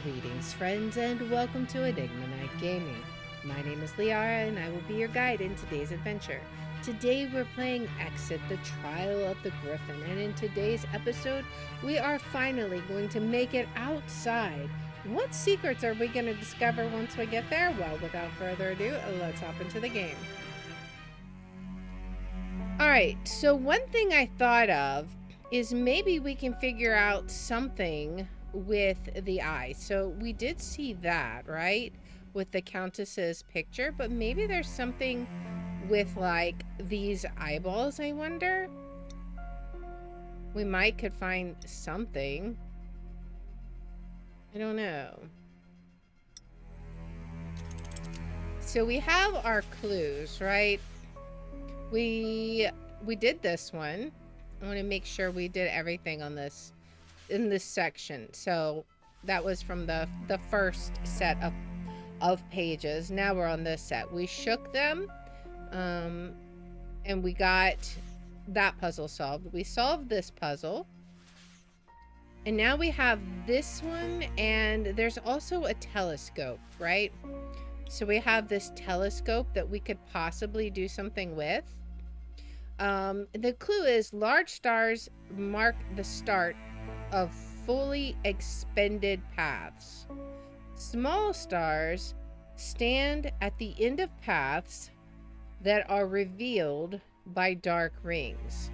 Greetings, friends, and welcome to Enigma Night Gaming. My name is Liara, and I will be your guide in today's adventure. Today, we're playing Exit, the Trial of the Griffin, and in today's episode, we are finally going to make it outside. What secrets are we going to discover once we get there? Well, without further ado, let's hop into the game. Alright, so one thing I thought of is maybe we can figure out something with the eye. So we did see that, right? With the Countess's picture, but maybe there's something with like these eyeballs, I wonder. We might could find something. I don't know. So we have our clues, right? We did this one. I want to make sure we did everything on this in this section. So that was from the first set of pages. Now we're on this set. We shook them and we got that puzzle solved. We solved this puzzle. And now we have this one, and there's also a telescope, right? So we have this telescope that we could possibly do something with. The clue is large stars mark the start of fully expended paths. Small stars stand at the end of paths that are revealed by dark rings.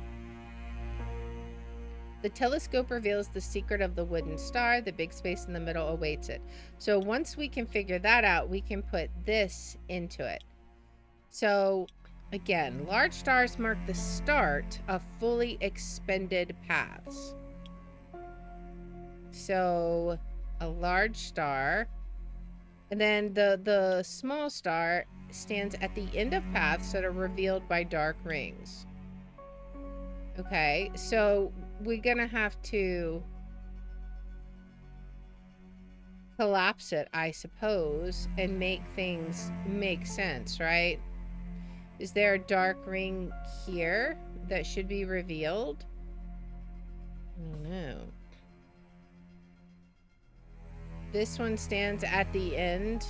The telescope reveals the secret of the wooden star. The big space in the middle awaits it. So once we can figure that out, we can put this into it. So again, large stars mark the start of fully expended paths. So a large star, and then the small star stands at the end of paths that are revealed by dark rings. Okay, so we're gonna have to collapse it, I suppose, and make things make sense, right? Is there a dark ring here that should be revealed? I don't know. This one stands at the end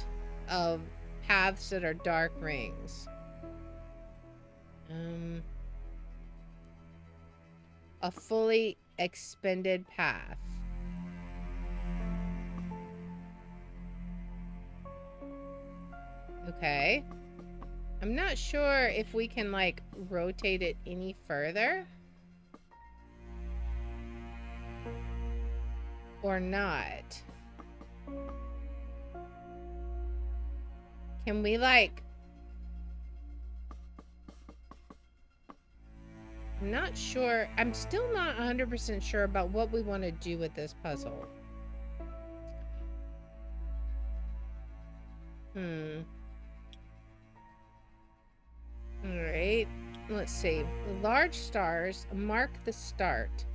of paths that are dark rings. A fully expended path. Okay. I'm not sure if we can, like, rotate it any further. Or not. Can we, like... I'm not sure. I'm still not 100% sure about what we want to do with this puzzle. Alright. Let's see. Large stars mark the start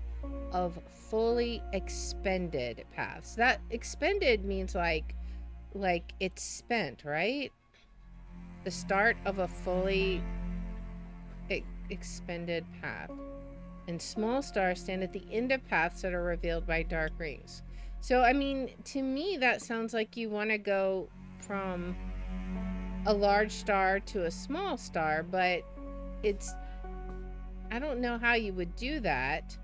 of fully expended paths. That expended means like it's spent, right? The start of a fully expended path. And small stars stand at the end of paths that are revealed by dark rings. So, I mean, to me, that sounds like you want to go from a large star to a small star, but it's... I don't know how you would do that.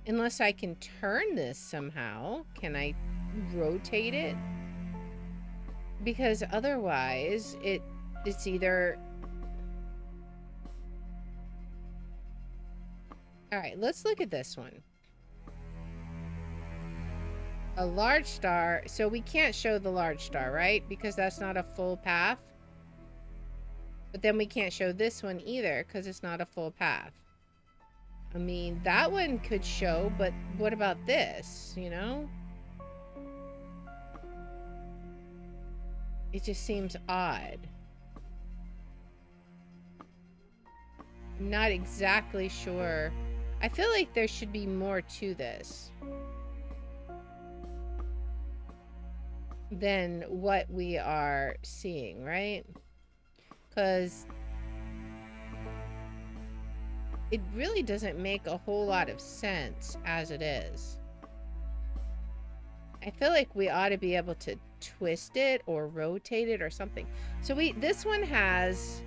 Unless I can turn this somehow. Can I rotate it? Because otherwise, it's either... Alright, let's look at this one. A large star. So we can't show the large star, right? Because that's not a full path. But then we can't show this one either because it's not a full path. I mean, that one could show, but what about this, you know? It just seems odd. I'm not exactly sure. I feel like there should be more to this than what we are seeing, right? Because it really doesn't make a whole lot of sense as it is. I feel like we ought to be able to twist it or rotate it or something. So this one has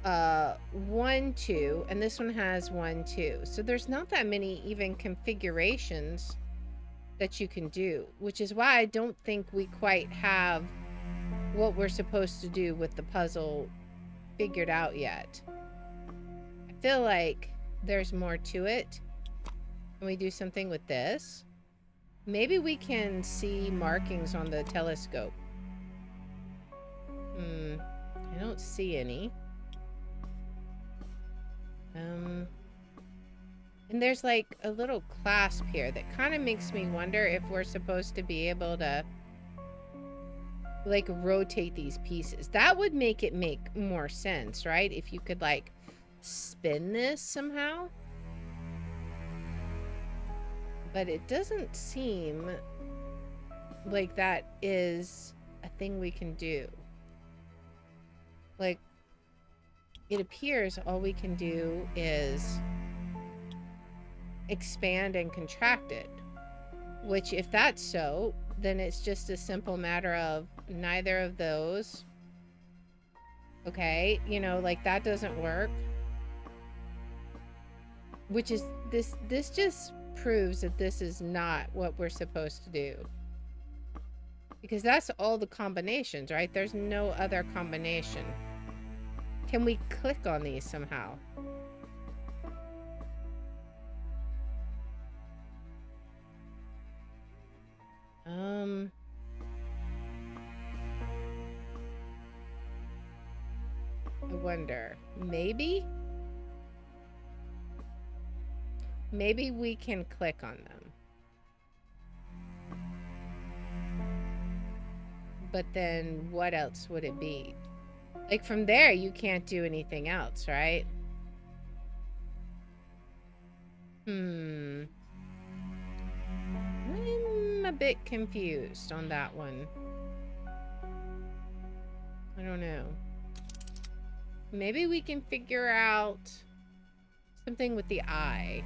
1, 2, and this one has 1, 2. So there's not that many even configurations that you can do, which is why I don't think we quite have what we're supposed to do with the puzzle figured out yet. I feel like there's more to it. Can we do something with this? Maybe we can see markings on the telescope. I don't see any. And there's like a little clasp here that kind of makes me wonder if we're supposed to be able to like rotate these pieces. That would make it make more sense, right? If you could like spin this somehow. But it doesn't seem like that is a thing we can do. Like, it appears all we can do is expand and contract it. Which, if that's so, then it's just a simple matter of neither of those. Okay, you know, like that doesn't work. Which is, this just proves that this is not what we're supposed to do. Because that's all the combinations, right? There's no other combination. Can we click on these somehow? I wonder. Maybe? Maybe we can click on them. But then what else would it be? Like from there, you can't do anything else, right? I'm a bit confused on that one. I don't know. Maybe we can figure out something with the eye.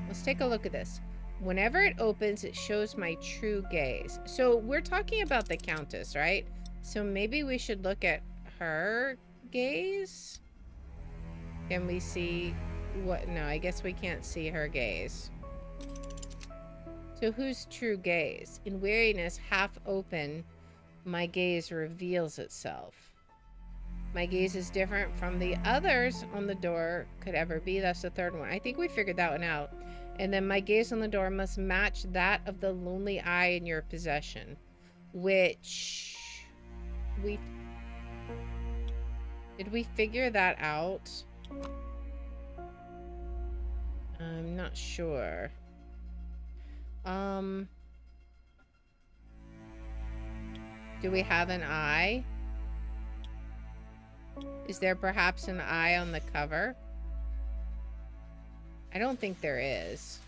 Let's take a look at this. Whenever it opens, it shows my true gaze. So we're talking about the Countess, right? So maybe we should look at her gaze. Can we see what? No, I guess we can't see her gaze. So whose true gaze? In weariness, half open, my gaze reveals itself. My gaze is different from the others on the door could ever be. That's the third one. I think we figured that one out. And then my gaze on the door must match that of the lonely eye in your possession. Which... Did we figure that out? I'm not sure. Do we have an eye? Is there perhaps an eye on the cover? I don't think there is.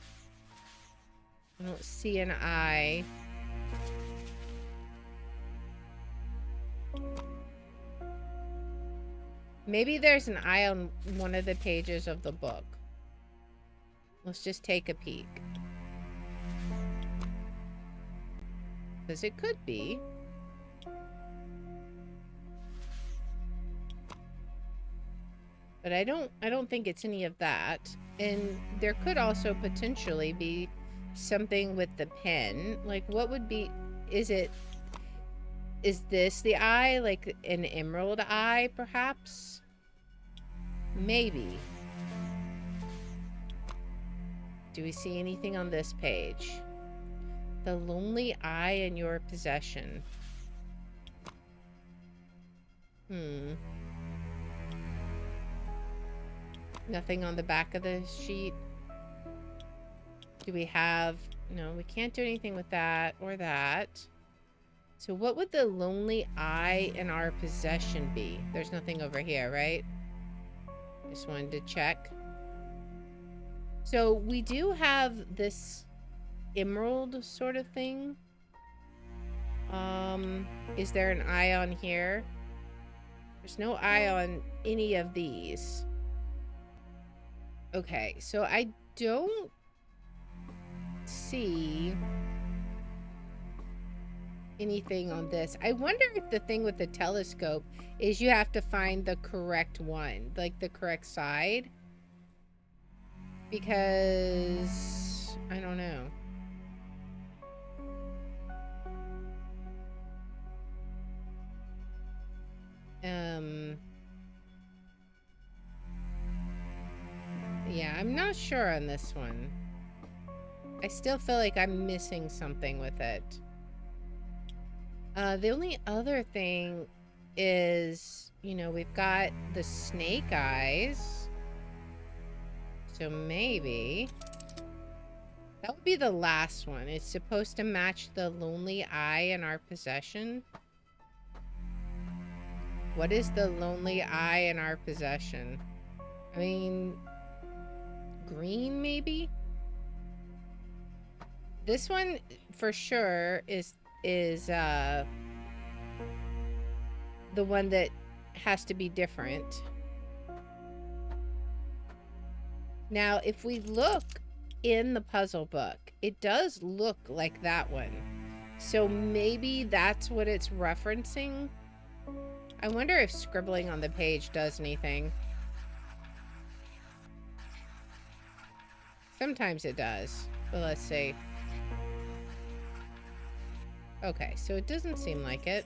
I don't see an eye. Maybe there's an eye on one of the pages of the book. Let's just take a peek. Because it could be. But I don't think it's any of that. And there could also potentially be something with the pen. Like, what would be... Is this the eye? Like an emerald eye, perhaps? Maybe. Do we see anything on this page? The lonely eye in your possession. Nothing on the back of the sheet. Do we have... No, we can't do anything with that or that. So what would the lonely eye in our possession be? There's nothing over here, right? Just wanted to check. So we do have this emerald sort of thing. Is there an eye on here? There's no eye on any of these. Okay, so I don't see anything on this. I wonder if the thing with the telescope is you have to find the correct one, like the correct side. Because I don't know. Yeah, I'm not sure on this one. I still feel like I'm missing something with it. The only other thing is, you know, we've got the snake eyes. So maybe that would be the last one. It's supposed to match the lonely eye in our possession. What is the lonely eye in our possession? I mean, green maybe? This one for sure is the one that has to be different. Now, if we look in the puzzle book, it does look like that one. So maybe that's what it's referencing. I wonder if scribbling on the page does anything. Sometimes it does, but let's see. Okay, so it doesn't seem like it.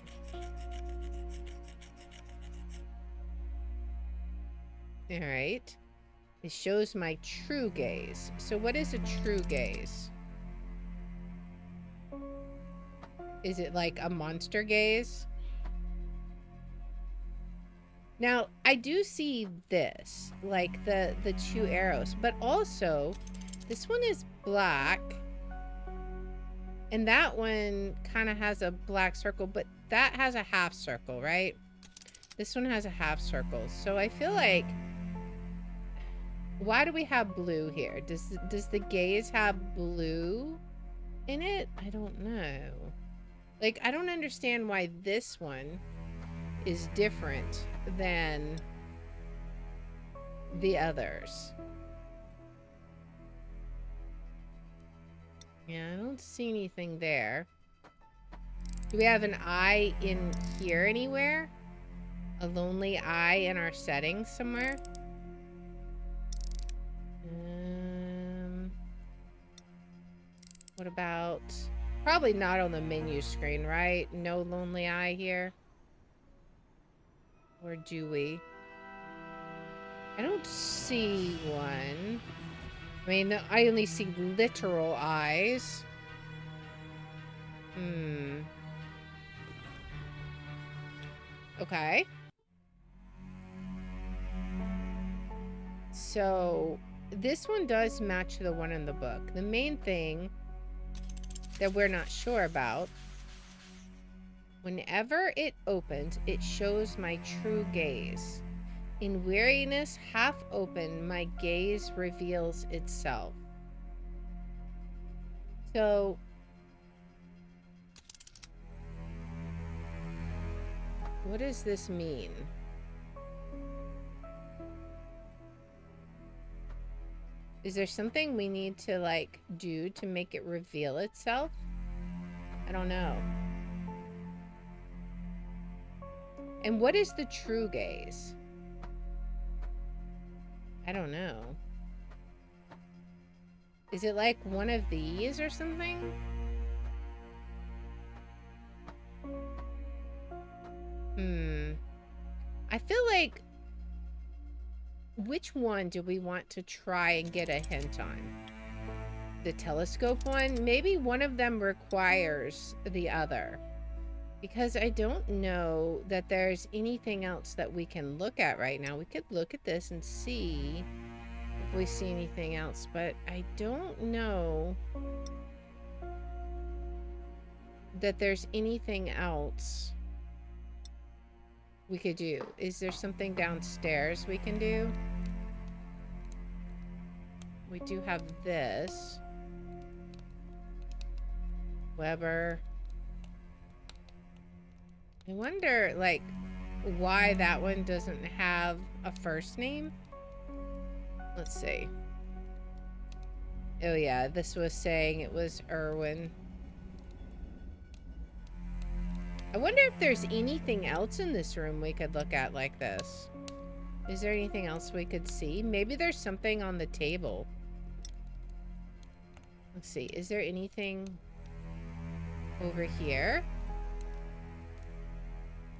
All right. It shows my true gaze. So what is a true gaze? Is it like a monster gaze? Now, I do see this, like the two arrows, but also this one is black and that one kind of has a black circle, but that has a half circle, right? This one has a half circle. So I feel like, why do we have blue here? Does the gaze have blue in it? I don't know. Like, I don't understand why this one is different than the others. Yeah, I don't see anything there. Do we have an eye in here anywhere? A lonely eye in our settings somewhere? What about... Probably not on the menu screen, right? No lonely eye here. Or do we? I don't see one. I mean, I only see literal eyes. Okay. So, this one does match the one in the book. The main thing that we're not sure about, whenever it opens, it shows my true gaze. In weariness, half open, my gaze reveals itself. So, what does this mean? Is there something we need to, like, do to make it reveal itself? I don't know. And what is the true gaze? I don't know. Is it like one of these or something? I feel like... Which one do we want to try and get a hint on? The telescope one? Maybe one of them requires the other. Because I don't know that there's anything else that we can look at right now. We could look at this and see if we see anything else, but I don't know that there's anything else we could do. Is there something downstairs we can do? We do have this. Weber. I wonder, like, why that one doesn't have a first name. Let's see. Oh yeah, this was saying it was Irwin. I wonder if there's anything else in this room we could look at like this. Is there anything else we could see? Maybe there's something on the table. Let's see. Is there anything over here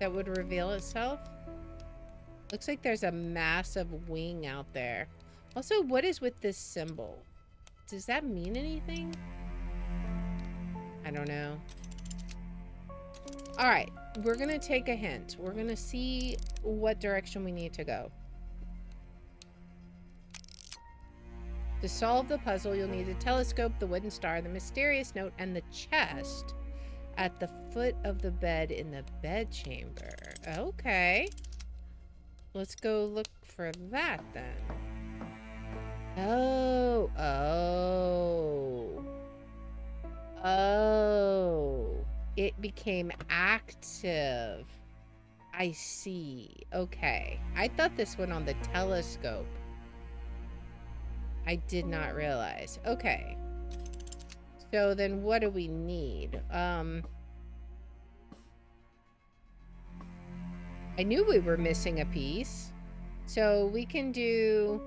that would reveal itself? Looks like there's a massive wing out there. Also, what is with this symbol? Does that mean anything? I don't know. All right, we're gonna take a hint. We're gonna see what direction we need to go. To solve the puzzle, you'll need a telescope, the wooden star, the mysterious note, and the chest at the foot of the bed in the bedchamber. Okay. Let's go look for that then. Oh. It became active. I see. Okay. I thought this went on the telescope. I did not realize. Okay. So then what do we need? I knew we were missing a piece. So we can do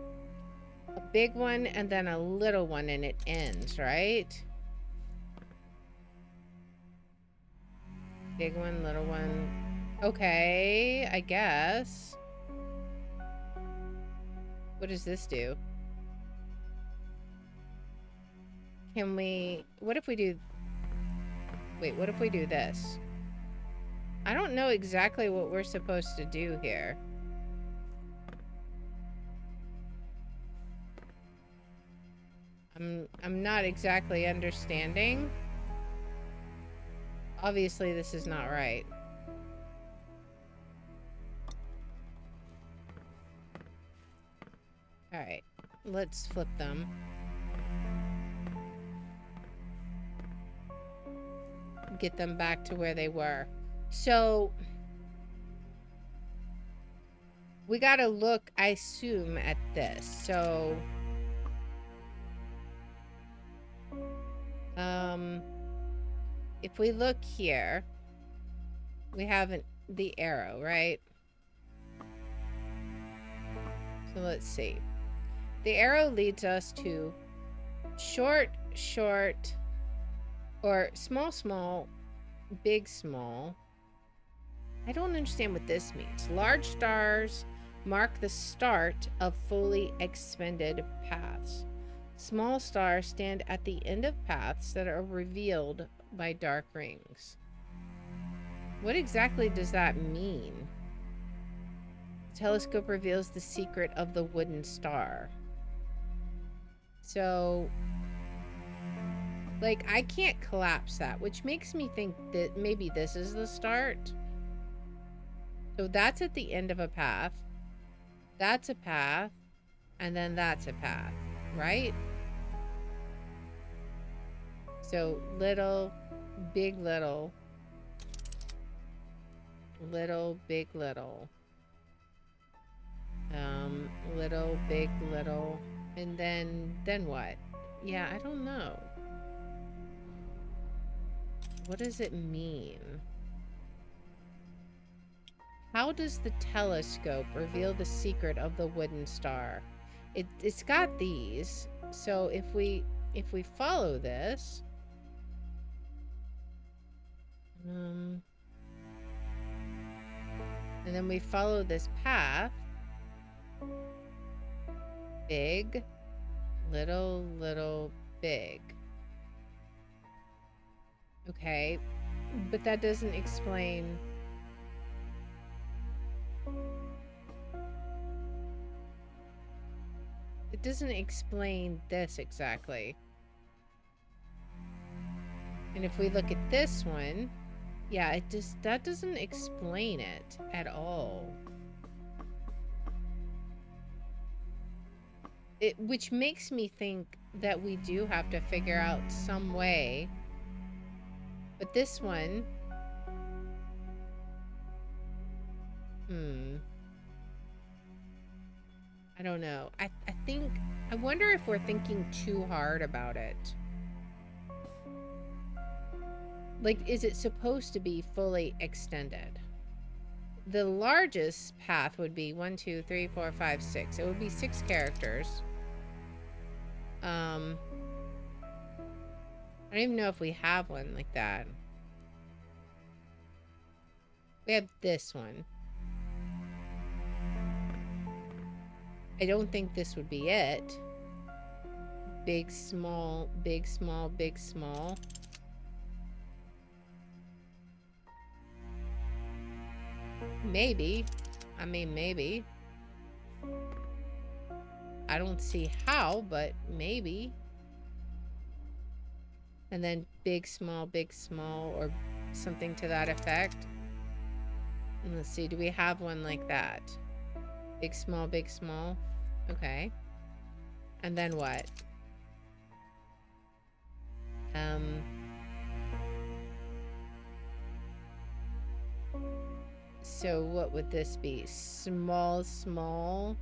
a big one and then a little one and it ends, right? Big one, little one. Okay, I guess. What does this do? Can we... What if we do... Wait, what if we do this? I don't know exactly what we're supposed to do here. I'm not exactly understanding. Obviously, this is not right. Alright, let's flip them. Get them back to where they were. So, we gotta look, I assume, at this. So, if we look here, we have the arrow, right? So let's see. The arrow leads us to short, or small, big, small. I don't understand what this means. Large stars mark the start of fully expended paths. Small stars stand at the end of paths that are revealed by dark rings. What exactly does that mean? The telescope reveals the secret of the wooden star. So, like, I can't collapse that, which makes me think that maybe this is the start. So that's at the end of a path. That's a path. And then that's a path, right? So little, big, little. Little, big, little. Little, big, little. And then what? Yeah, I don't know. What does it mean? How does the telescope reveal the secret of the wooden star? It's got these. So if we follow this, and then we follow this path, big, little, big. Okay, but that doesn't explain. It doesn't explain this exactly. And if we look at this one, yeah, that doesn't explain it at all. Which makes me think that we do have to figure out some way. But this one, I don't know. I wonder if we're thinking too hard about it. Like, is it supposed to be fully extended? The largest path would be 1, 2, 3, 4, 5, 6. It would be 6 characters. I don't even know if we have one like that. We have this one. I don't think this would be it. Big, small, big, small, big, small. Maybe. I mean, maybe. I don't see how, but maybe. And then big, small, or something to that effect. And let's see, do we have one like that? Big, small, big, small. Okay. And then what? So what would this be? Small, small.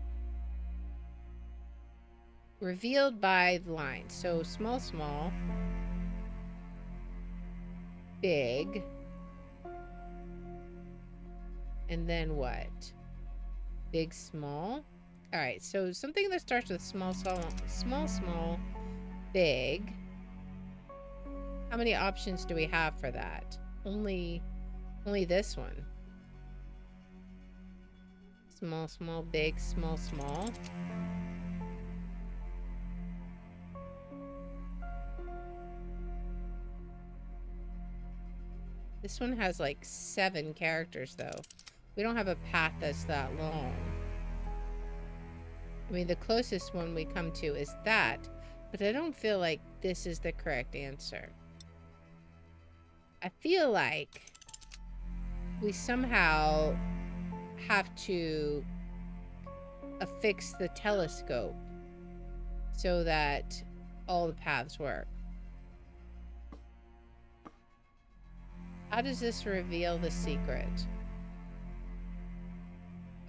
Revealed by the line. So small, small. Big. And then what? Big, small. All right, so something that starts with small, small, small, small, big. How many options do we have for that? Only this one. Small, small, big, small, small. This one has like 7 characters though. We don't have a path that's that long. I mean, the closest one we come to is that, but I don't feel like this is the correct answer. I feel like we somehow have to affix the telescope so that all the paths work. How does this reveal the secret?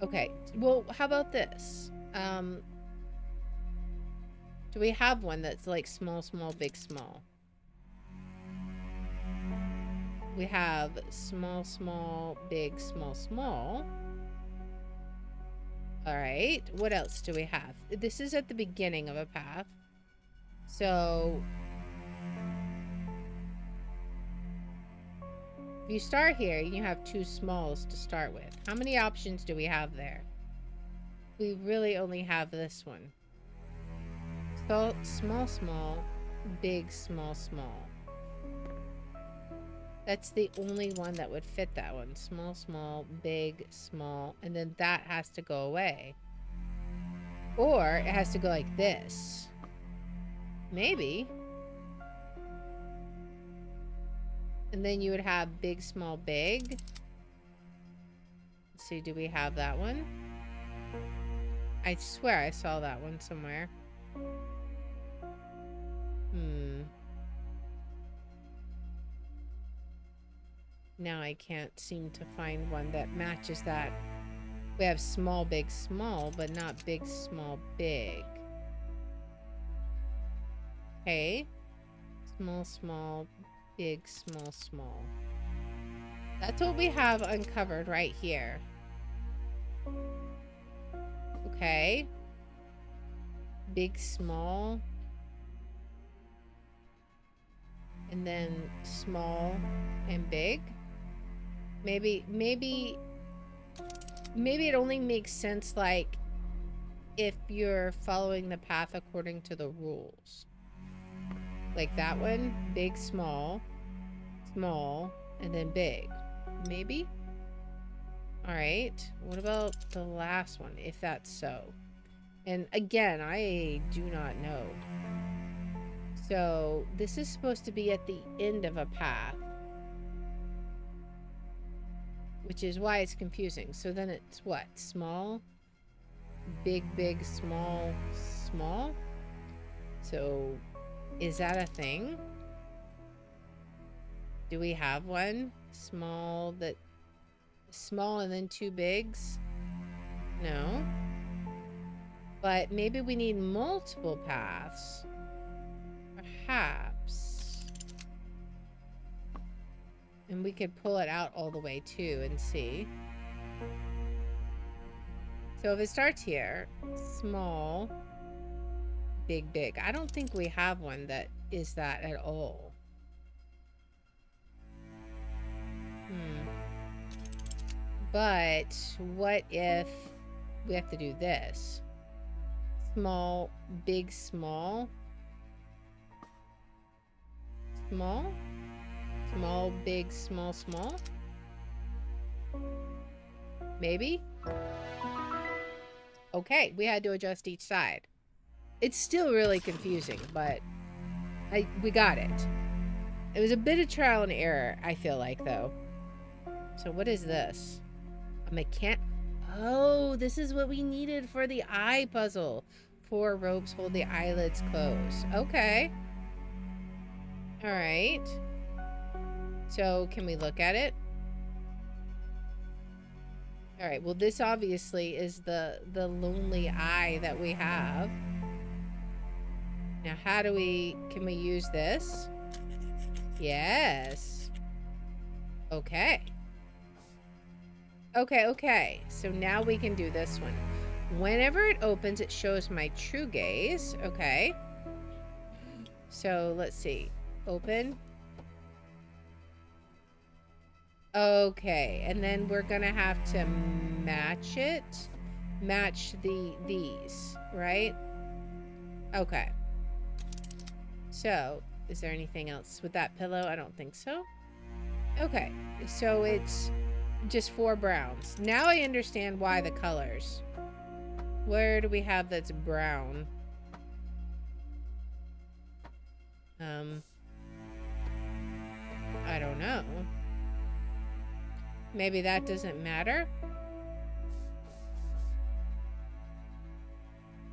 Okay, well, how about this? Do we have one that's like small, small, big, small? We have small, small, big, small, small. All right, what else do we have? This is at the beginning of a path. So if you start here, you have 2 smalls to start with. How many options do we have there? We really only have this one. So small, small, big, small, small. That's the only one that would fit that one. Small, small, big, small, and then that has to go away. Or it has to go like this. Maybe. And then you would have big, small, big. Let's see, do we have that one? I swear I saw that one somewhere. Now I can't seem to find one that matches that. We have small, big, small, but not big, small, big. Okay. Small, small, big, small, small. That's what we have uncovered right here. Okay. Big, small. And then small and big. Maybe it only makes sense like if you're following the path according to the rules. Like that one, big, small, small, and then big. Maybe? Alright, what about the last one, if that's so? And again, I do not know. So, this is supposed to be at the end of a path. Which is why it's confusing. So then it's what? Small, big, big, small, small? So, is that a thing? Do we have one? Small and then 2 bigs? No. But maybe we need multiple paths. Perhaps. And we could pull it out all the way too and see. So if it starts here, small, big, big. I don't think we have one that is that at all. But what if we have to do this? Small, big, small. Small? Small, big, small, small? Maybe? Okay, we had to adjust each side. It's still really confusing, but we got it. It was a bit of trial and error, I feel like, though. So what is this? A mechanic. Oh, this is what we needed for the eye puzzle. 4 ropes hold the eyelids closed. Okay. All right. So can we look at it? All right. Well, this obviously is the lonely eye that we have. Now, can we use this? Yes. Okay. Okay. So now we can do this one. Whenever it opens, it shows my true gaze. Okay. So let's see. Open. Okay. And then we're going to have to match it. Match these, right? Okay. So, is there anything else with that pillow? I don't think so. Okay. So it's just 4 browns. Now I understand why the colors. Where do we have that's brown? I don't know. Maybe that doesn't matter.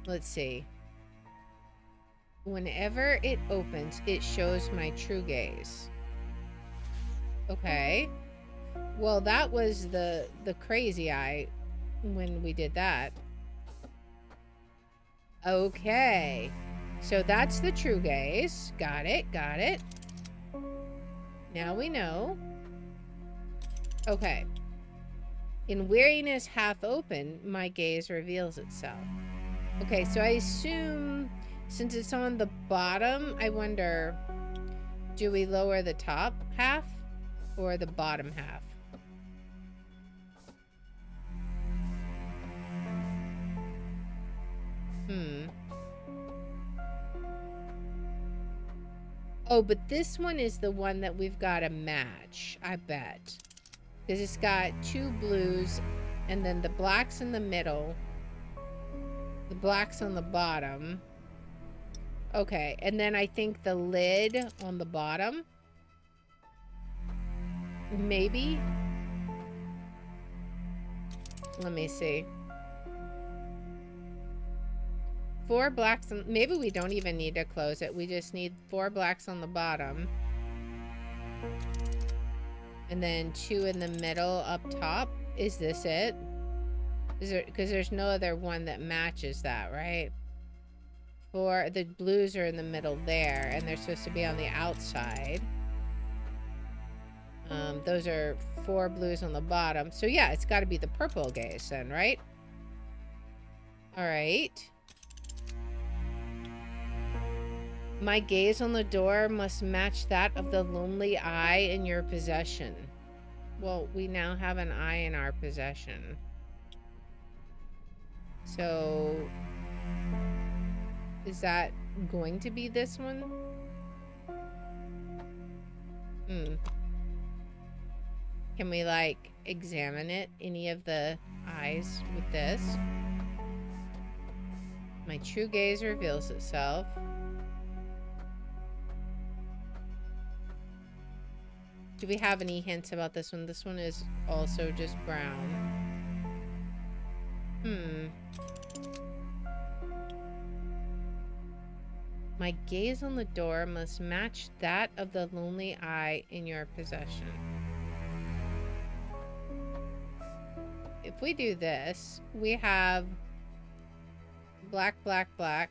Let's see. Whenever it opens, it shows my true gaze. Okay. Well, that was the crazy eye when we did that. Okay. So that's the true gaze. Got it. Now we know. Okay. In weariness half open, my gaze reveals itself. Okay, so I assume since it's on the bottom, I wonder, do we lower the top half or the bottom half? Oh, but this one is the one that we've got to match, I bet. Because it's got 2 blues and then the blacks in the middle. The blacks on the bottom. Okay, and then I think the lid on the bottom. Maybe. Let me see. 4 blacks. Maybe we don't even need to close it. We just need 4 blacks on the bottom. And then 2 in the middle up top. Is this it? Is there, because there's no other one that matches that, right? 4, the blues are in the middle there, and they're supposed to be on the outside. Those are 4 blues on the bottom. So yeah, it's got to be the purple gaze then, right? All right. My gaze on the door must match that of the lonely eye in your possession. Well, we now have an eye in our possession. So, is that going to be this one? Can we, like, examine it? Any of the eyes with this? My true gaze reveals itself. Do we have any hints about this one? This one is also just brown. My gaze on the door must match that of the lonely eye in your possession. If we do this, we have black, black, black.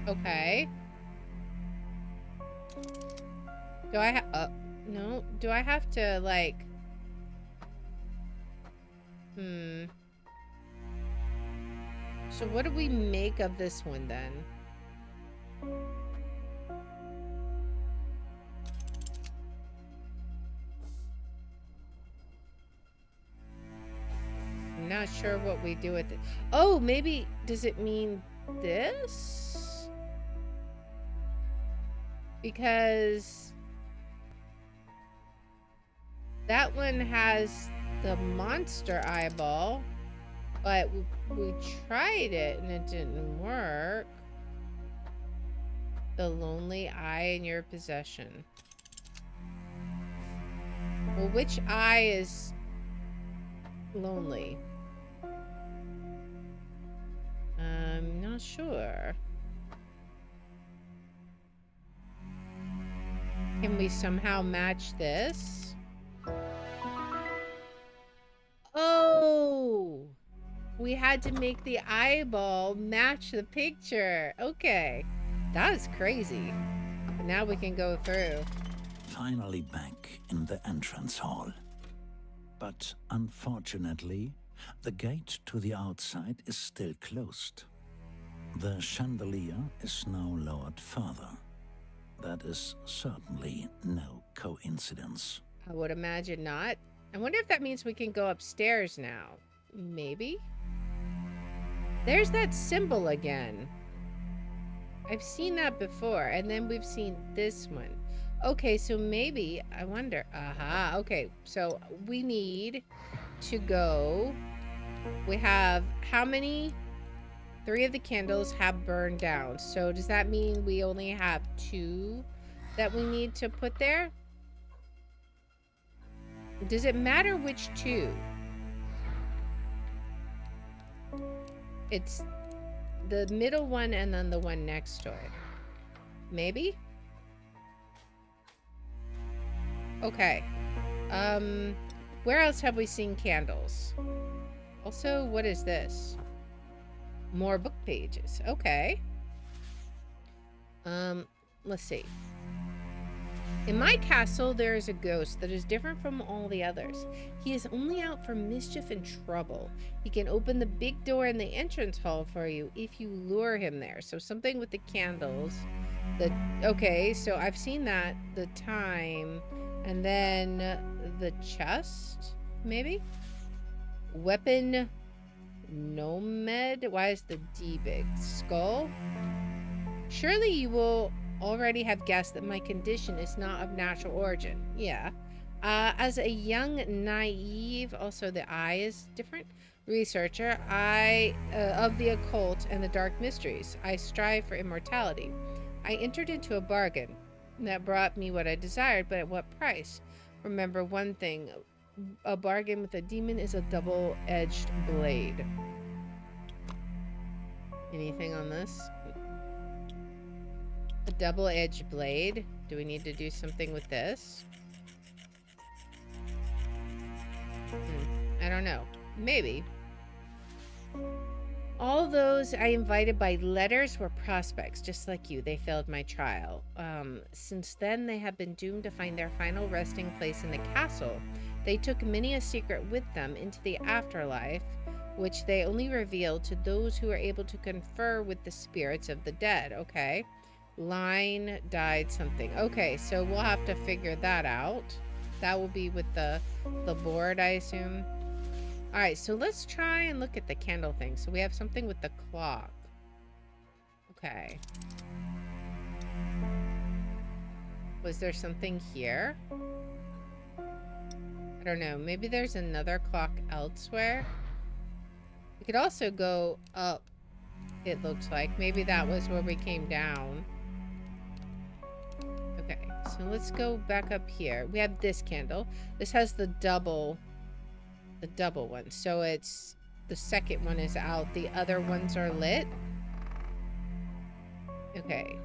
Okay. Do I have... no. Do I have to, like... So what do we make of this one, then? I'm not sure what we do with it. Oh, maybe... Does it mean this? Because... that one has the monster eyeball, but we tried it and it didn't work. The lonely eye in your possession. Well, which eye is lonely? I'm not sure. Can we somehow match this? Oh! We had to make the eyeball match the picture. Okay. That is crazy. But now we can go through. Finally back in the entrance hall. But unfortunately, the gate to the outside is still closed. The chandelier is now lowered further. That is certainly no coincidence. I would imagine not. I wonder if that means we can go upstairs now. Maybe? There's that symbol again. I've seen that before, and then we've seen this one. Okay, so maybe, I wonder, okay, so we need to go, we have, how many? 3 of the candles have burned down, so does that mean we only have 2 that we need to put there? Does it matter which 2? It's the middle one and then the one next to it. Maybe? Okay. Where else have we seen candles? Also, what is this? More book pages. Okay. Let's see. In my castle, there is a ghost that is different from all the others. He is only out for mischief and trouble. He can open the big door in the entrance hall for you if you lure him there. So something with the candles. Okay, so I've seen that. The time. And then the chest, maybe? Weapon Nomad. Why is the D big? Skull? Surely you will already have guessed that my condition is not of natural origin. Yeah. As a young, naive, also the eye is different, researcher, of the occult and the dark mysteries, I strive for immortality. I entered into a bargain that brought me what I desired, but at what price? Remember one thing, a bargain with a demon is a double-edged blade. Anything on this? A double-edged blade. Do we need to do something with this? I don't know. Maybe. All those I invited by letters were prospects, just like you. They failed my trial. Since then, they have been doomed to find their final resting place in the castle. They took many a secret with them into the afterlife, which they only revealed to those who are able to confer with the spirits of the dead. Okay. Line died something. Okay, so we'll have to figure that out. That will be with the board, I assume. Alright, so let's try and look at the candle thing. So we have something with the clock. Okay. Was there something here? I don't know. Maybe there's another clock elsewhere. We could also go up, it looks like. Maybe that was where we came down. Okay, so let's go back up here. We have this candle. This has the double one. So it's, the second one is out. The other ones are lit. Okay.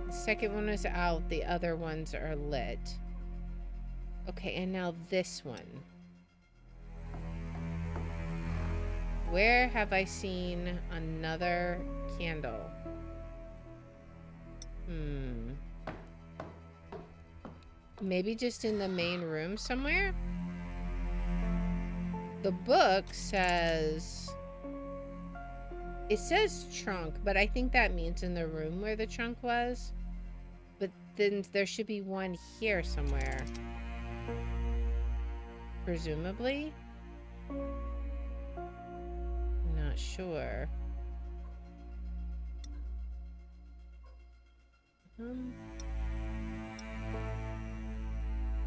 The second one is out. The other ones are lit. Okay, and now this one. Where have I seen another candle? Maybe just in the main room somewhere? The book says... It says trunk, but I think that means in the room where the trunk was. But then there should be one here somewhere. Presumably? I'm not sure.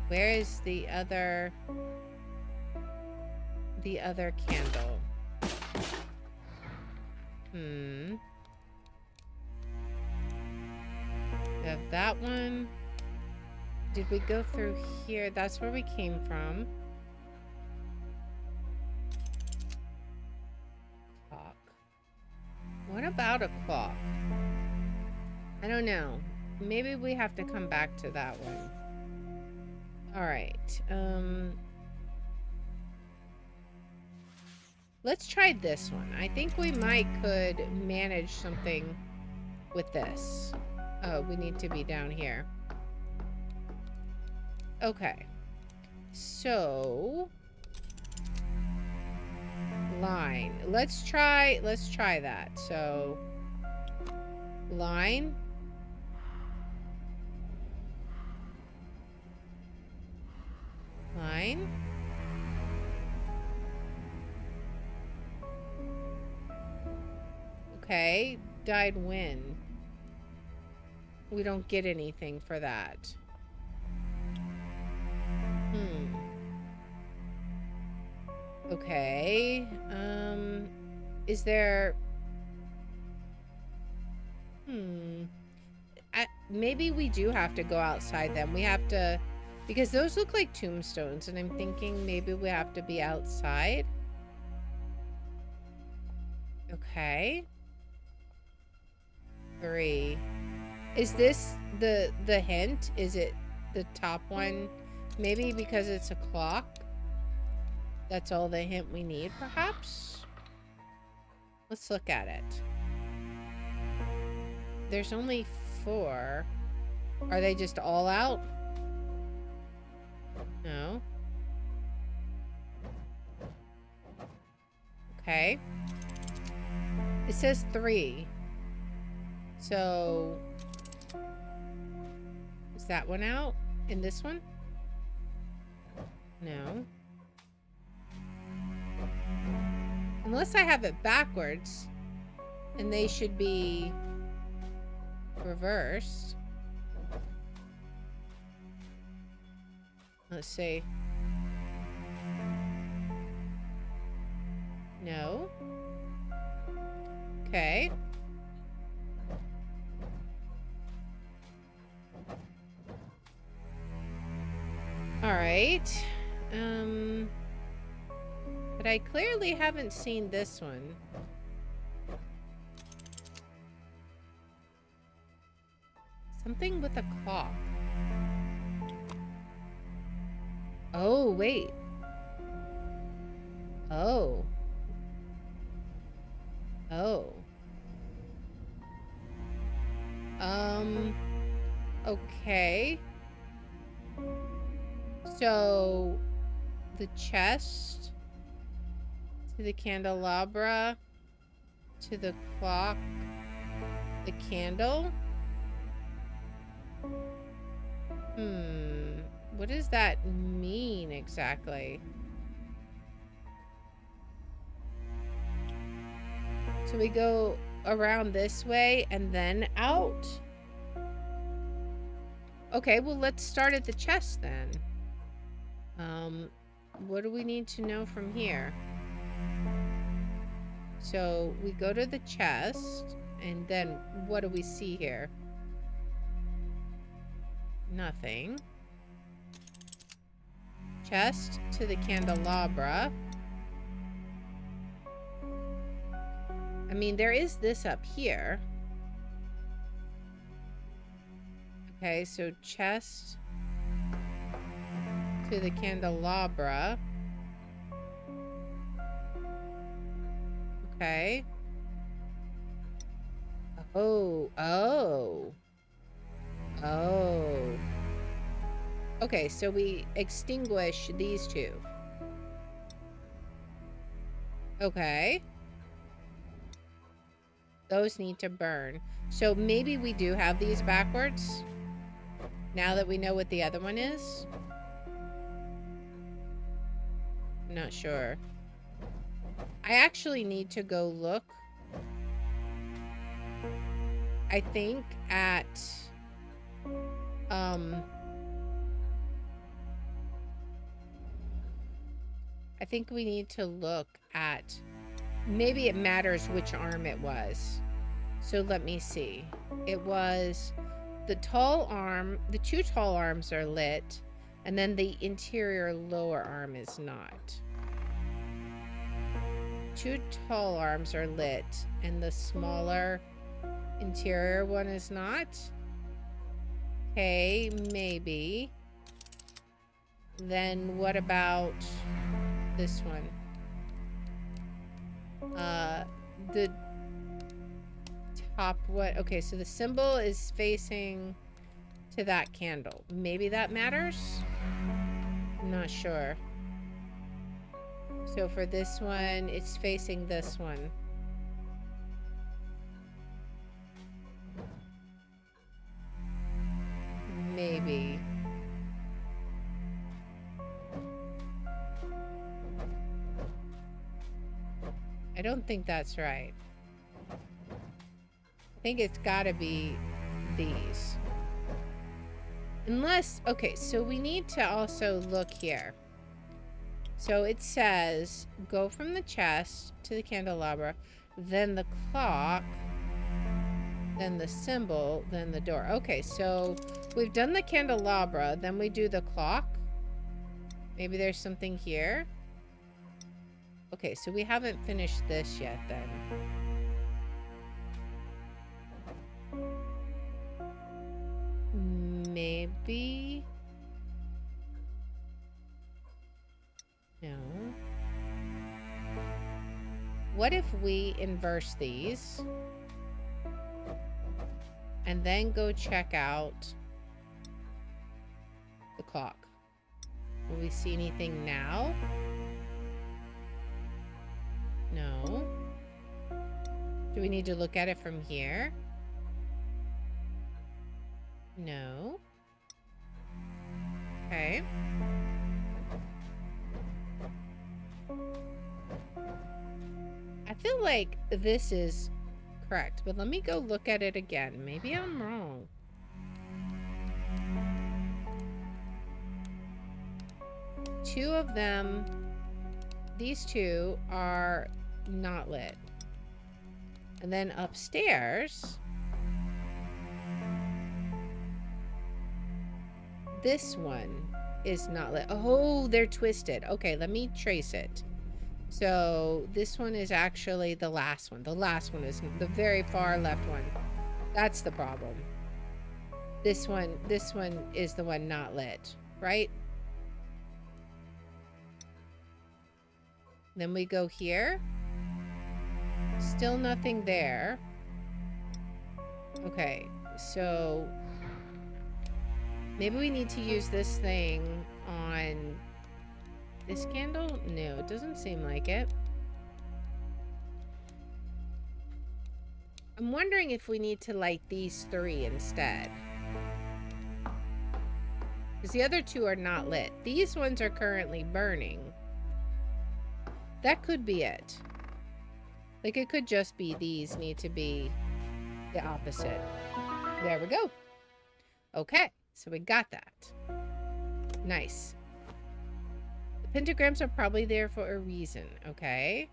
Where is the other candle? We have that one. Did we go through here? That's where we came from. Clock. What about a clock? I don't know. Maybe we have to come back to that one. Alright. Let's try this one. I think we could manage something with this. Oh, we need to be down here. Okay. So... line. Let's try that. So... line. Line. Okay. Died when? We don't get anything for that. Okay. Is there... maybe we do have to go outside then. We have to... Because those look like tombstones, and I'm thinking maybe we have to be outside. Okay. 3. Is this the hint? Is it the top one? Maybe because it's a clock? That's all the hint we need, perhaps? Let's look at it. There's only 4. Are they just all out? No. Okay. It says 3. So... is that one out? In this one? No. Unless I have it backwards. And they should be... reversed. Let's see. No. Okay. Alright. But I clearly haven't seen this one. Something with a clock. Oh, wait. Oh. Oh. Okay. So, the chest to the candelabra to the clock, the candle. What does that mean exactly? So we go around this way and then out? Okay, well, let's start at the chest then. What do we need to know from here? So we go to the chest, and then what do we see here? Nothing. Chest to the candelabra. I mean, there is this up here. Okay, so chest to the candelabra. Okay. Oh. Okay, so we extinguish these two. Okay. Those need to burn. So maybe we do have these backwards. Now that we know what the other one is. I'm not sure. I actually need to go look. I think at I think we need to look at, maybe it matters which arm it was. So let me see. It was the tall arm, the two tall arms are lit, and then the interior lower arm is not. Two tall arms are lit, and the smaller interior one is not. Okay, maybe. Then what about this one? The top one. Okay, so the symbol is facing to that candle. Maybe that matters? I'm not sure. So for this one, it's facing this one. Maybe. I don't think that's right. I think it's gotta be these. Unless, okay, so we need to also look here. So it says, go from the chest to the candelabra, then the clock, then the symbol, then the door. Okay, so we've done the candelabra, then we do the clock. Maybe there's something here. Okay, so we haven't finished this yet then. Maybe. No. What if we inverse these and then go check out the clock? Will we see anything now? No. Do we need to look at it from here? No. Okay. I feel like this is correct, but let me go look at it again. Maybe I'm wrong. Two of them, these two are not lit. And then upstairs, this one is not lit. Oh, they're twisted. Okay, let me trace it. So this one is actually the last one. The last one is the very far left one. That's the problem. This one is the one not lit, right? Then we go here. Still nothing there. Okay, so maybe we need to use this thing on this candle? No, it doesn't seem like it. I'm wondering if we need to light these three instead. Because the other two are not lit. These ones are currently burning. That could be it. Like, it could just be these need to be the opposite. There we go. Okay, so we got that. Nice. The pentagrams are probably there for a reason, okay?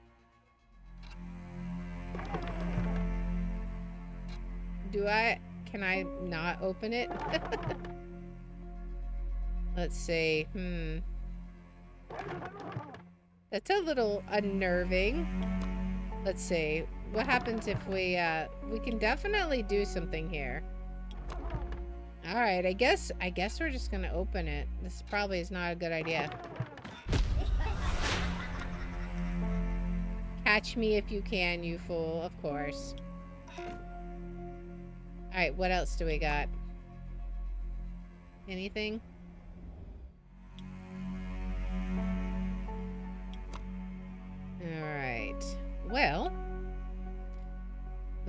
Can I not open it? Let's see, That's a little unnerving. Let's see, what happens if we can definitely do something here. All right, I guess we're just gonna open it. This probably is not a good idea. Catch me if you can, you fool, of course. All right, what else do we got? Anything?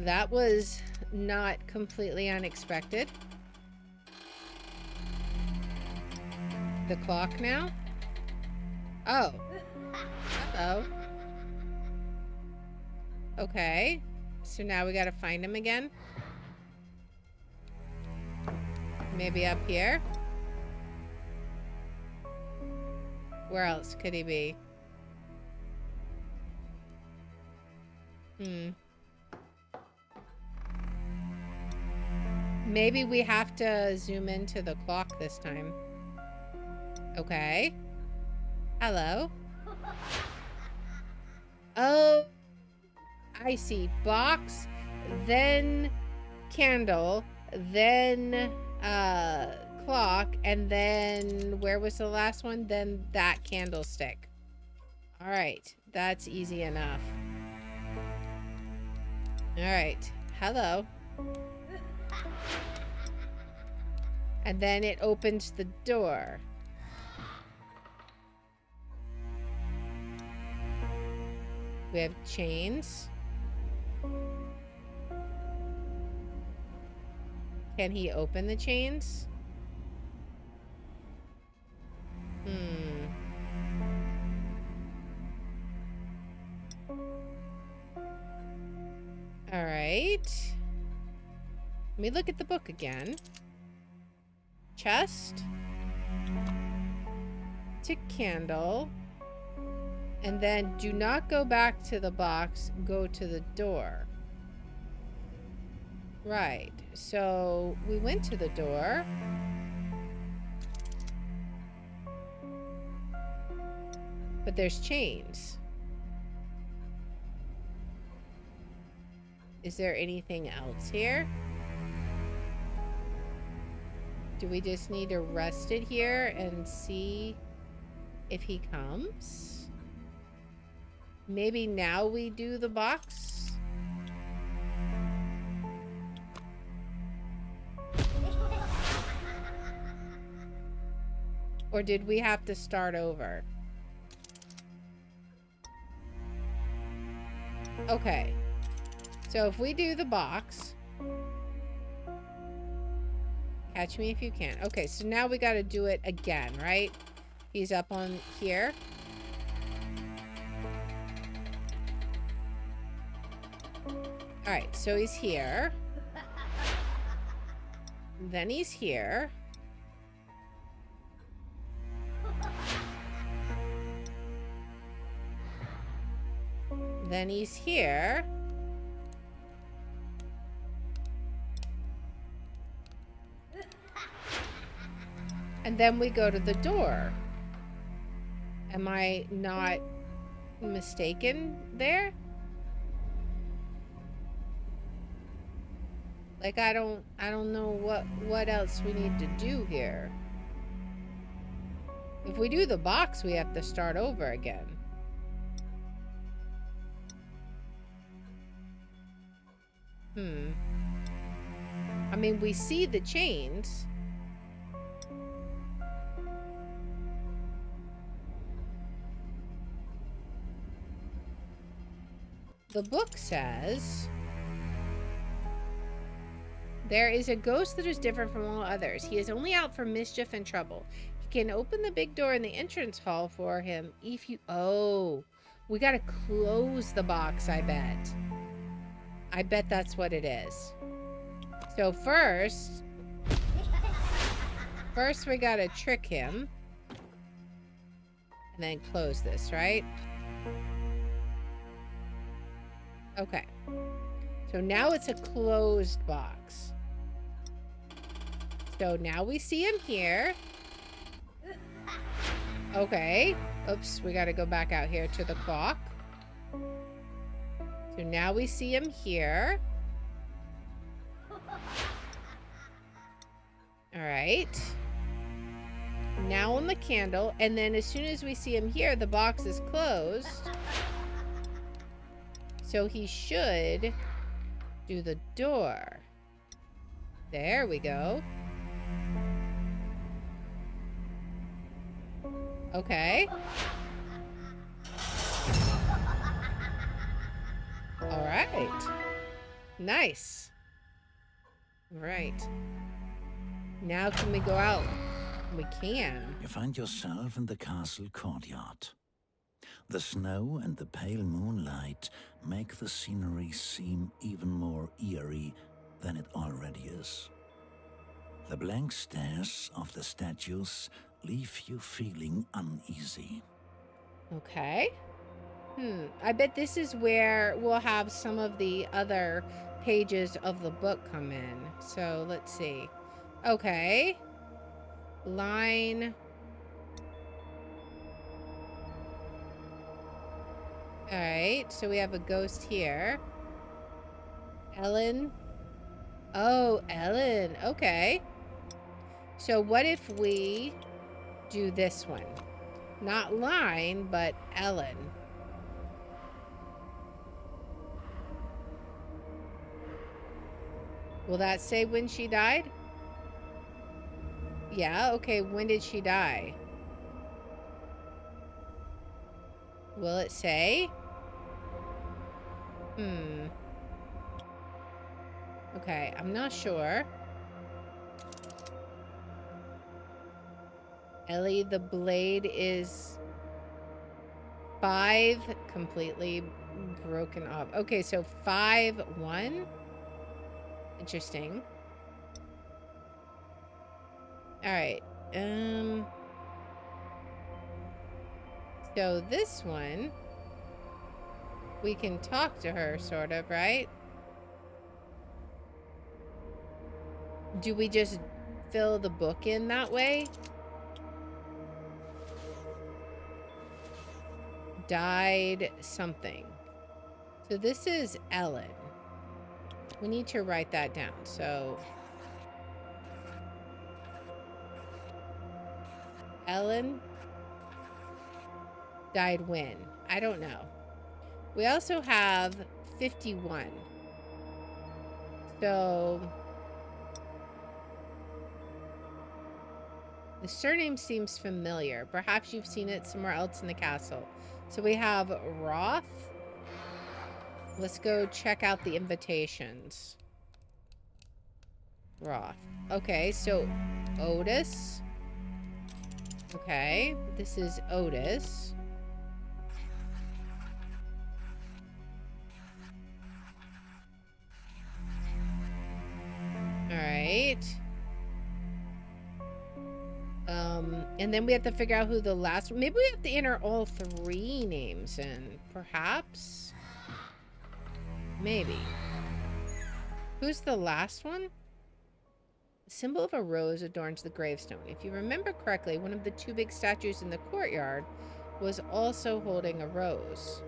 That was not completely unexpected. The clock now? Oh. Hello. Okay. So now we gotta find him again. Maybe up here? Where else could he be? Maybe we have to zoom into the clock this time. Okay. Hello. Oh, I see. Box, then candle, then clock, and then where was the last one? Then that candlestick. All right, that's easy enough. All right, hello. And then it opens the door. We have chains. Can he open the chains? All right. Let me look at the book again. Chest. To candle. And then do not go back to the box. Go to the door. Right. So we went to the door. But there's chains. Is there anything else here? Do we just need to rest it here and see if he comes? Maybe now we do the box? Or did we have to start over? Okay. So if we do the box... Catch me if you can. Okay, so now we got to do it again, right? He's up on here. Alright, so he's here. Then he's here. Then he's here. And then we go to the door. Am I not mistaken there? Like I don't know what else we need to do here. If we do the box, we have to start over again. I mean, we see the chains. The book says, there is a ghost that is different from all others. He is only out for mischief and trouble. He can open the big door in the entrance hall for him if you... Oh, we gotta close the box, I bet. I bet that's what it is. So first we gotta trick him. And then close this, right? Okay. So now it's a closed box. So now we see him here. Okay. Oops, we gotta go back out here to the clock. So now we see him here. Alright. Now on the candle, and then as soon as we see him here, the box is closed. So he should do the door. There we go. Okay. All right. Nice. Right. Now can we go out? We can. You find yourself in the castle courtyard. The snow and the pale moonlight make the scenery seem even more eerie than it already is. The blank stares of the statues leave you feeling uneasy. Okay. I bet this is where we'll have some of the other pages of the book come in. So let's see. Okay. Line. All right. So we have a ghost here. Ellen. Oh, Ellen. Okay. So what if we do this one? Not line, but Ellen. Will that say when she died? Yeah, okay, when did she die? Will it say? Okay, I'm not sure. Ellie, the blade is 5 completely broken off. Okay, so 5-1. Interesting. All right. So this one, we can talk to her, sort of, right? Do we just fill the book in that way? Died something. So this is Ellen. We need to write that down. So Ellen died when? I don't know. We also have 51. So the surname seems familiar. Perhaps you've seen it somewhere else in the castle. So we have Roth. Let's go check out the invitations. Roth. Okay, so Otis. Okay, this is Otis. All right. And then we have to figure out who the last... Maybe we have to enter all 3 names in. Perhaps? Maybe. Who's the last one? The symbol of a rose adorns the gravestone. If you remember correctly, one of the 2 big statues in the courtyard was also holding a rose.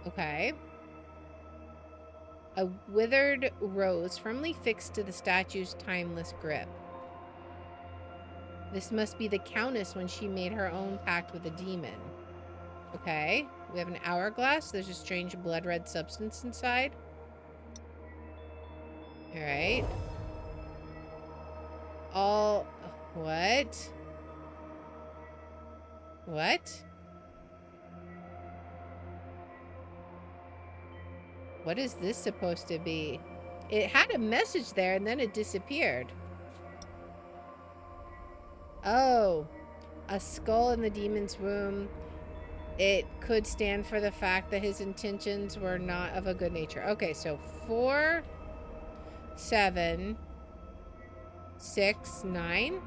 Okay. A withered rose firmly fixed to the statue's timeless grip. This must be the Countess when she made her own pact with a demon. Okay. We have an hourglass. There's a strange blood red substance inside. Alright. All... What? What? What is this supposed to be? It had a message there and then it disappeared. Oh, a skull in the demon's womb. It could stand for the fact that his intentions were not of a good nature. Okay, so 4, 7, 6, 9.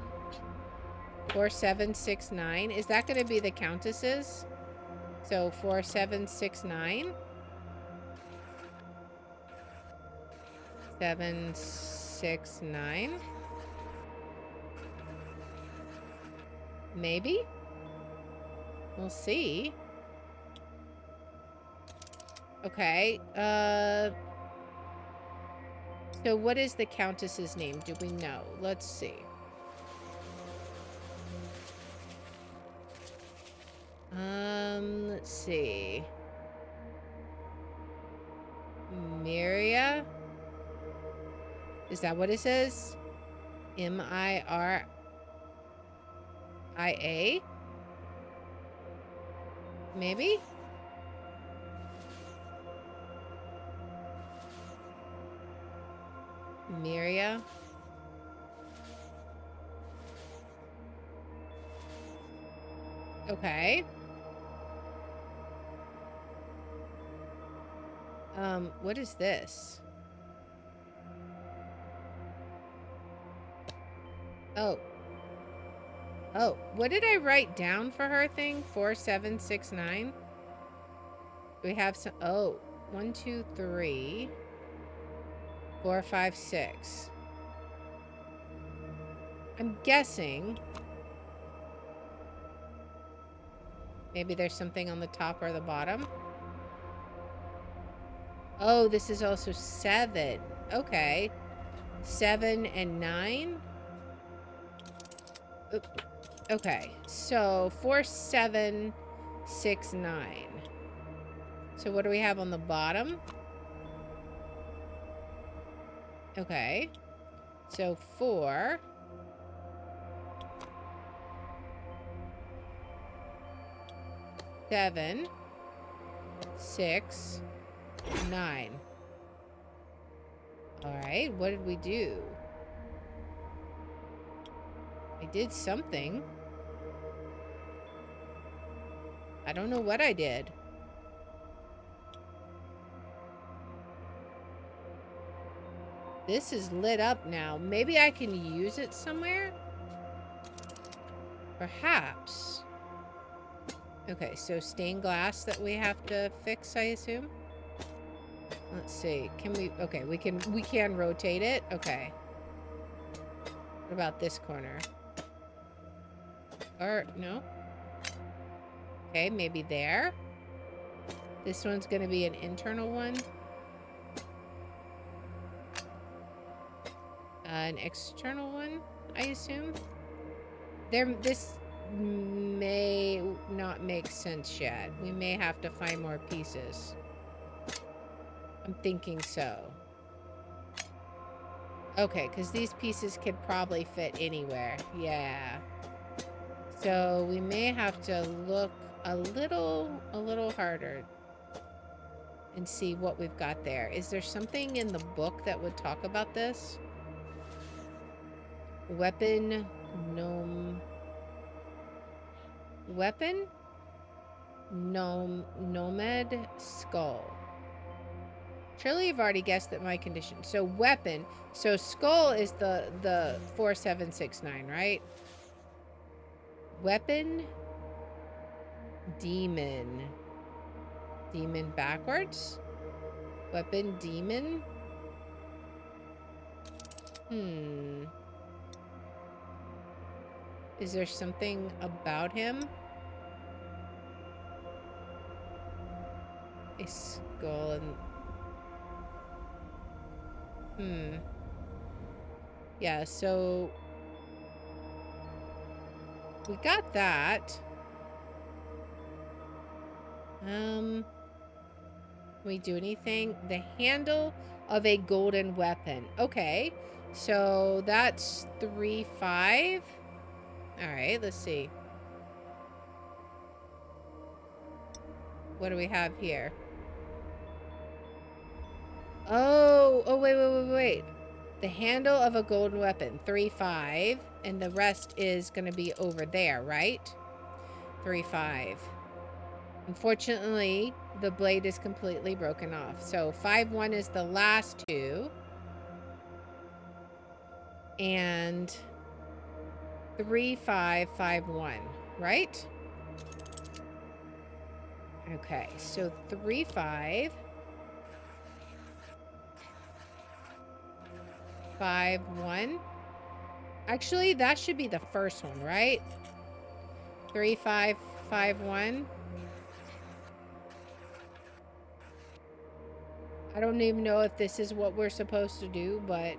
4, 7, 6, 9. Is that going to be the Countess's? So 4, 7, 6, 9. 7, 6, 9. Maybe? We'll see. Okay. So what is the Countess's name? Do we know? Let's see. Let's see. Miria? Is that what it says? Miria? Maybe? Miria. Okay. What is this? Oh. Oh, what did I write down for her thing? 4769? We have some, oh, 1, 2, 3, 4, 5, 6. I'm guessing maybe there's something on the top or the bottom. Oh, this is also 7. Okay. 7 and 9. Oop. Okay, so 4, 7, 6, 9. So what do we have on the bottom? Okay. So 4. 7, 6, 9. Alright, what did we do? I did something. I don't know what I did. This is lit up now. Maybe I can use it somewhere? Perhaps. Okay, so stained glass that we have to fix, I assume? Let's see. Can we... Okay, we can rotate it. Okay. What about this corner? Or, no? Okay, maybe there. This one's gonna be an internal one. An external one, I assume. This may not make sense yet. We may have to find more pieces. I'm thinking so. Okay, because these pieces could probably fit anywhere. Yeah. So we may have to look a little harder and see what we've got there. Is there something in the book that would talk about this? Weapon, nomad skull. Surely you've already guessed at my condition. So weapon. So skull is the 4769, right? Weapon. Demon. Demon backwards? Weapon, demon. Is there something about him? A skull and... Yeah, so... we got that. Can we do anything? The handle of a golden weapon. Okay. So that's 3, 5. Alright, let's see. What do we have here? Oh, wait. The handle of a golden weapon. 3, 5. And the rest is going to be over there, right? 3, 5. Unfortunately, the blade is completely broken off. So 5, 1 is the last two. And 3, 5, 5, 1, right? Okay, so 3, 5. 5, 1. Actually, that should be the first one, right? 3, 5, 5, 1. I don't even know if this is what we're supposed to do, but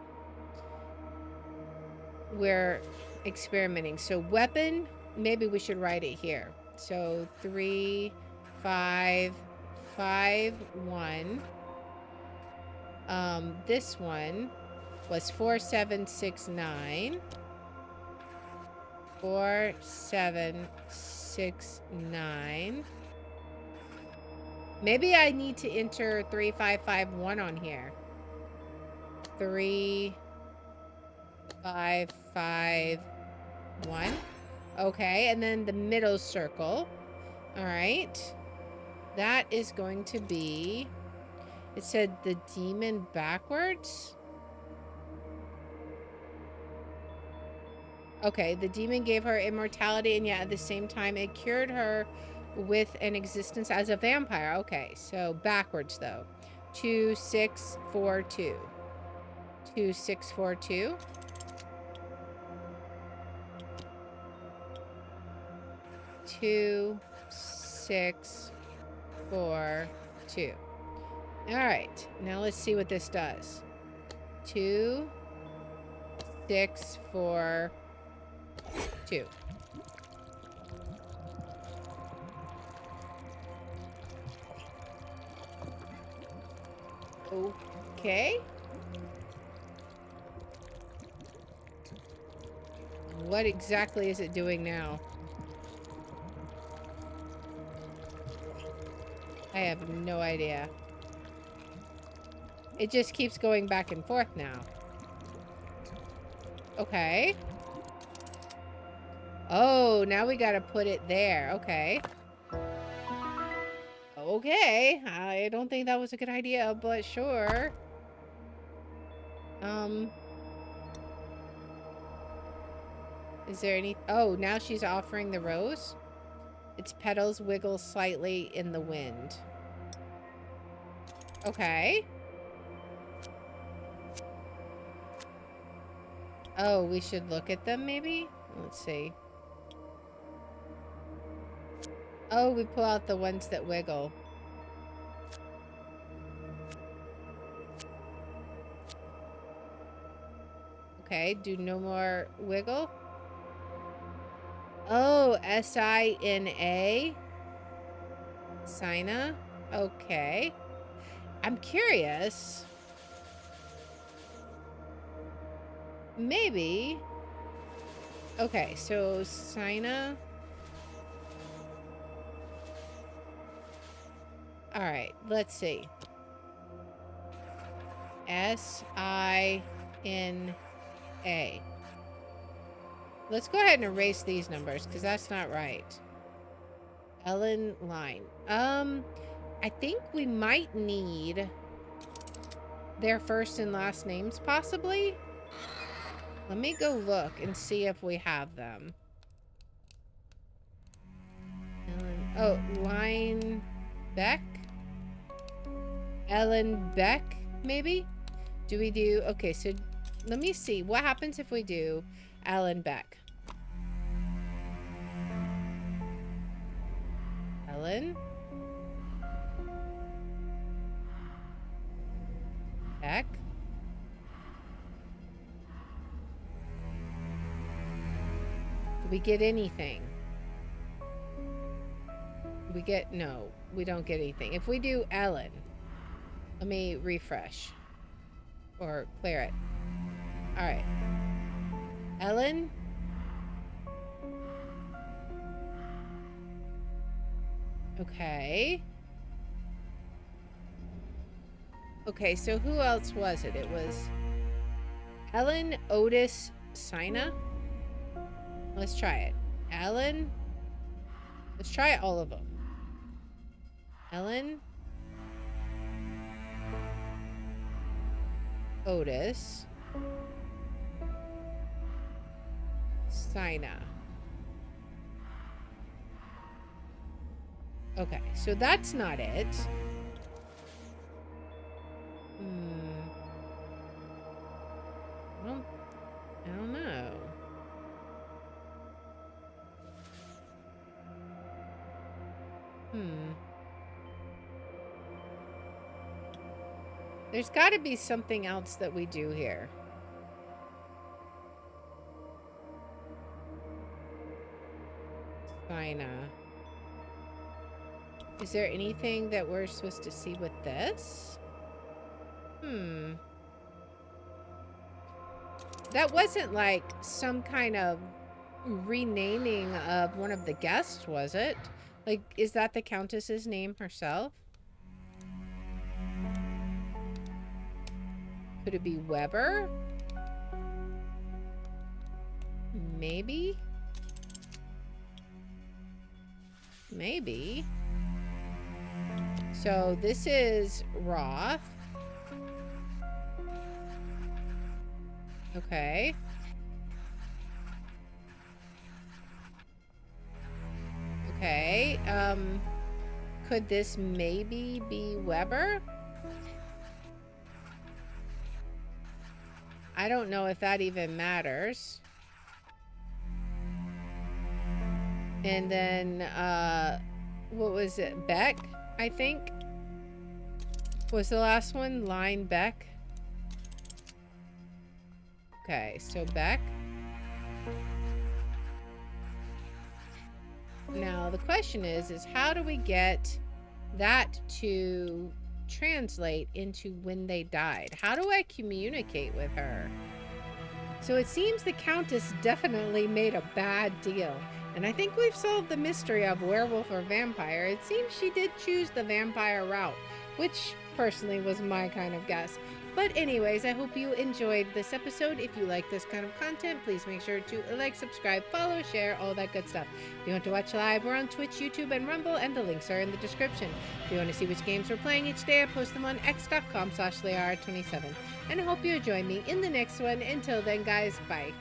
we're experimenting. So weapon, maybe we should write it here. So 3, 5, 5, 1. This one was 4, 7, 6, 9. 4, 7, 6, 9. Maybe I need to enter 3, 5, 5, 1 on here. 3, 5, 5, 1. Okay, and then the middle circle. All right. That is going to be... It said the demon backwards. Okay, the demon gave her immortality, and yet at the same time it cured her with an existence as a vampire. Okay, so backwards though. 2, 6, 4, 2. 2, 6, 4, 2. 2, 6, 4, 2. All right, now let's see what this does. 2, 6, 4, 2. Okay. What exactly is it doing now? I have no idea. It just keeps going back and forth now. Okay. Oh, now we gotta put it there. Okay. Okay. I don't think that was a good idea, but sure. Is there any... Oh, now she's offering the rose. Its petals wiggle slightly in the wind. Okay. Oh, we should look at them maybe? Let's see. Oh, we pull out the ones that wiggle. Okay, do no more wiggle. Oh, S-I-N-A. Sina. Okay. I'm curious. Maybe. Okay, so Sina. All right, let's see. S-I-N-A. Let's go ahead and erase these numbers because that's not right. Ellen line. I think we might need their first and last names possibly. Let me go look and see if we have them. Ellen, oh, Line Beck? Ellen Beck, maybe? Do we do... Okay, so let me see. What happens if we do Ellen Beck? Ellen? Beck? Do we get anything? We get... No, we don't get anything. If we do Ellen... Let me refresh. Or clear it. Alright. Ellen? Okay. Okay, so who else was it? It was Ellen, Otis, Sina. Let's try it. Ellen. Let's try all of them. Ellen. Otis. Sina. Okay, so that's not it. I don't know. There's got to be something else that we do here. Sina. Is there anything that we're supposed to see with this? That wasn't like some kind of renaming of one of the guests, was it? Like, is that the Countess's name herself? Could it be Weber? maybe? Maybe. So this is raw. Okay. Okay. Could this maybe be Weber? I don't know if that even matters. And then, what was it? Beck, I think, was the last one. Line Beck. Okay, so Beck. Now, the question is how do we get that to translate into when they died? How do I communicate with her? So it seems the Countess definitely made a bad deal. And I think we've solved the mystery of werewolf or vampire. It seems she did choose the vampire route, which personally was my kind of guess. But anyways, I hope you enjoyed this episode. If you like this kind of content, please make sure to like, subscribe, follow, share, all that good stuff. If you want to watch live, we're on Twitch, YouTube, and Rumble, and the links are in the description. If you want to see which games we're playing each day, I post them on x.com/Lear27. And I hope you join me in the next one. Until then, guys, bye.